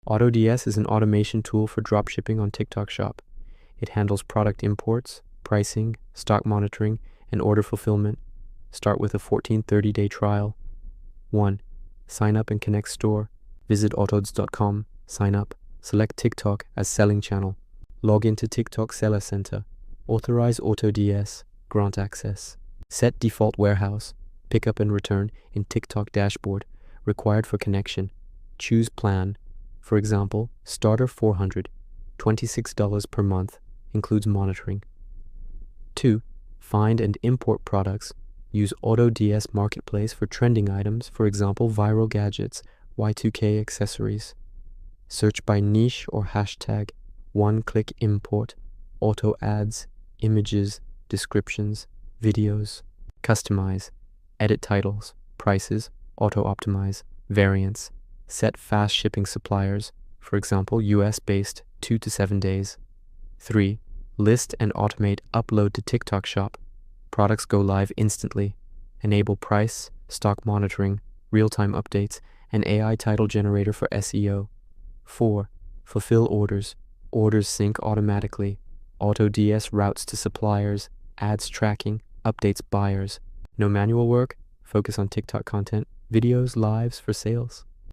AutoDS is an automation tool for dropshipping on TikTok Shop. It handles product imports, pricing, stock monitoring, and order fulfillment. Start with a 14 30-day trial. 1. Sign up and connect store. Visit AutoDS.com, sign up, select TikTok as selling channel. Log into TikTok Seller Center. Authorize AutoDS, grant access. Set default warehouse, pickup and return in TikTok dashboard, required for connection. Choose plan. For example, starter 400, $26 per month, includes monitoring. 2. Find and import products. Use AutoDS Marketplace for trending items, for example, viral gadgets, Y2K accessories. Search by niche or hashtag, one-click import, auto ads, images, descriptions, videos. Customize, edit titles, prices, auto-optimize, variants. Set fast shipping suppliers, for example, US-based 2 to 7 days. 3. List and automate upload to TikTok Shop. Products go live instantly. Enable price, stock monitoring, real-time updates, and AI title generator for SEO. 4. Fulfill orders. Orders sync automatically. AutoDS routes to suppliers, ads tracking, updates buyers. No manual work, focus on TikTok content, videos, lives for sales.